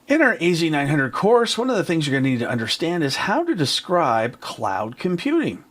In our AZ900 course, one of the things you're going to need to understand is how to describe cloud computing.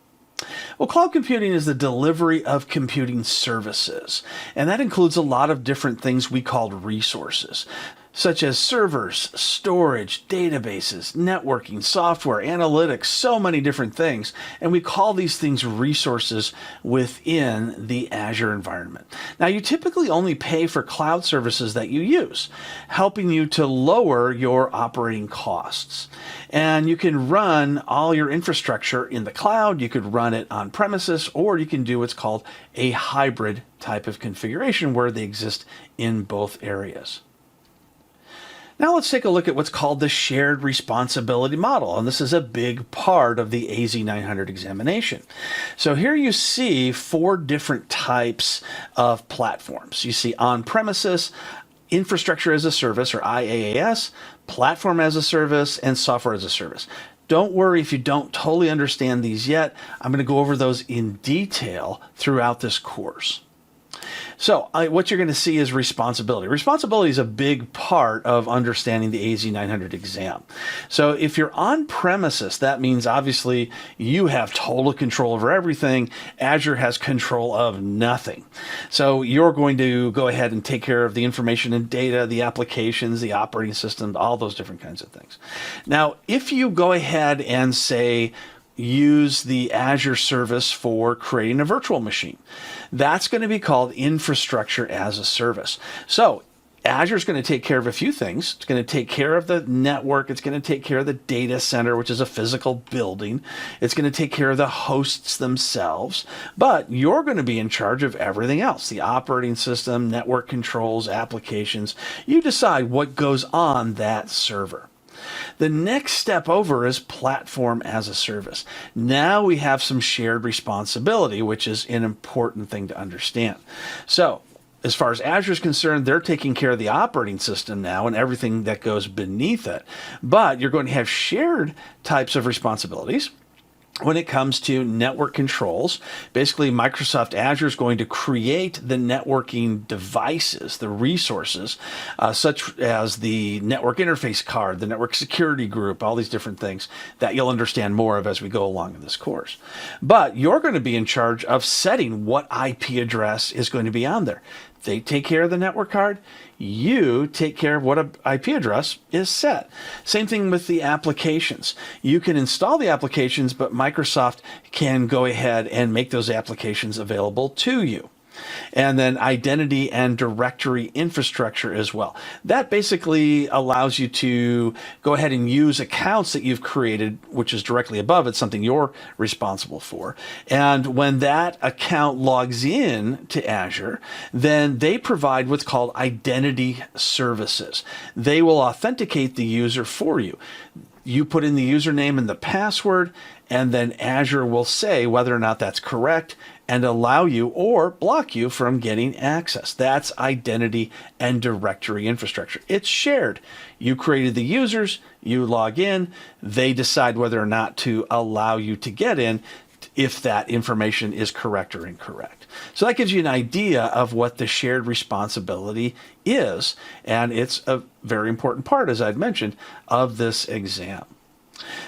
Well, cloud computing is the delivery of computing services, and that includes a lot of different things we call resources, such as servers, storage, databases, networking, software, analytics, so many different things. And we call these things resources within the Azure environment. Now, you typically only pay for cloud services that you use, helping you to lower your operating costs. And you can run all your infrastructure in the cloud, you could run it on premises, or you can do what's called a hybrid type of configuration where they exist in both areas. Now let's take a look at what's called the shared responsibility model, and this is a big part of the AZ900 examination. So here you see 4 different types of platforms. You see on-premises, infrastructure as a service, or IaaS, platform as a service, and software as a service. Don't worry if you don't totally understand these yet. I'm going to go over those in detail throughout this course. So what you're going to see is responsibility. Responsibility is a big part of understanding the AZ900 exam. So if you're on premises, that means obviously you have total control over everything. Azure has control of nothing. So you're going to go ahead and take care of the information and data, the applications, the operating system, all those different kinds of things. Now, if you go ahead and say, use the Azure service for creating a virtual machine, that's going to be called infrastructure as a service. So Azure is going to take care of a few things. It's going to take care of the network. It's going to take care of the data center, which is a physical building. It's going to take care of the hosts themselves. But you're going to be in charge of everything else, the operating system, network controls, applications. You decide what goes on that server. The next step over is platform as a service. Now we have some shared responsibility, which is an important thing to understand. So as far as Azure is concerned, they're taking care of the operating system now and everything that goes beneath it. But you're going to have shared types of responsibilities. When it comes to network controls, basically Microsoft Azure is going to create the networking devices, the resources, such as the network interface card, the network security group, all these different things that you'll understand more of as we go along in this course. But you're going to be in charge of setting what IP address is going to be on there. They take care of the network card. You take care of what an IP address is set. Same thing with the applications. You can install the applications, but Microsoft can go ahead and make those applications available to you. And then identity and directory infrastructure as well. That basically allows you to go ahead and use accounts that you've created, which is directly above it, something you're responsible for. And when that account logs in to Azure, then they provide what's called identity services. They will authenticate the user for you. You put in the username and the password, and then Azure will say whether or not that's correct and allow you or block you from getting access. That's identity and directory infrastructure. It's shared. You created the users, you log in, they decide whether or not to allow you to get in if that information is correct or incorrect. So that gives you an idea of what the shared responsibility is, and it's a very important part, as I've mentioned, of this exam.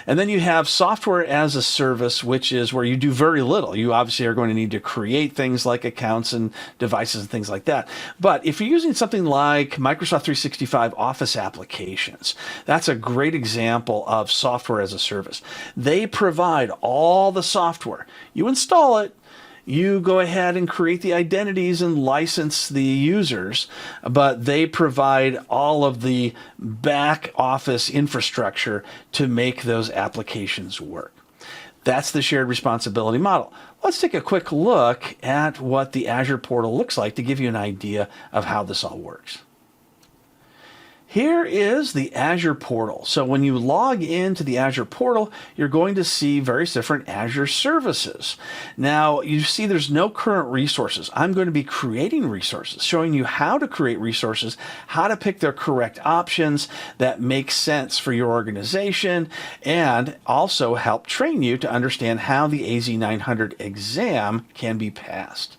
And then you have software as a service, which is where you do very little. You obviously are going to need to create things like accounts and devices and things like that. But if you're using something like Microsoft 365 Office applications, that's a great example of software as a service. They provide all the software. You install it, you go ahead and create the identities and license the users, but they provide all of the back office infrastructure to make those applications work. That's the shared responsibility model. Let's take a quick look at what the Azure portal looks like to give you an idea of how this all works. Here is the Azure portal. So when you log into the Azure portal, you're going to see various different Azure services. Now, you see there's no current resources. I'm going to be creating resources, showing you how to create resources, how to pick their correct options that make sense for your organization, and also help train you to understand how the AZ900 exam can be passed.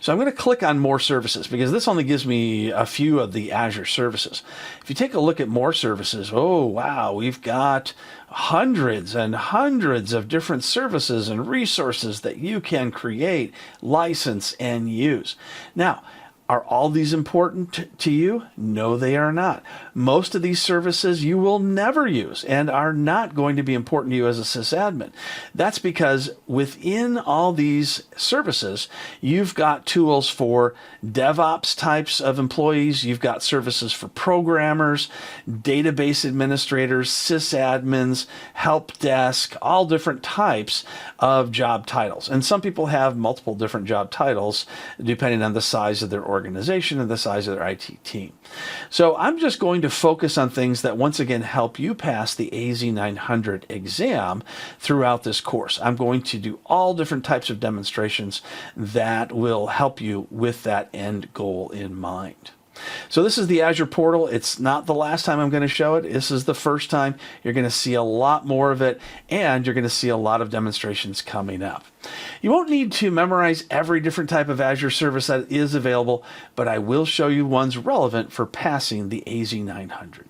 So I'm going to click on more services because this only gives me a few of the Azure services. If you take a look at more services, oh wow, we've got hundreds and hundreds of different services and resources that you can create, license, and use. Now, are all these important to you? No, they are not. Most of these services you will never use and are not going to be important to you as a sysadmin. That's because within all these services, you've got tools for DevOps types of employees, you've got services for programmers, database administrators, sysadmins, help desk, all different types of job titles. And some people have multiple different job titles depending on the size of their organization and the size of their IT team. So I'm just going to focus on things that once again help you pass the AZ900 exam throughout this course. I'm going to do all different types of demonstrations that will help you with that end goal in mind. So this is the Azure portal. It's not the last time I'm going to show it. This is the first time. You're going to see a lot more of it, and you're going to see a lot of demonstrations coming up. You won't need to memorize every different type of Azure service that is available, but I will show you ones relevant for passing the AZ900.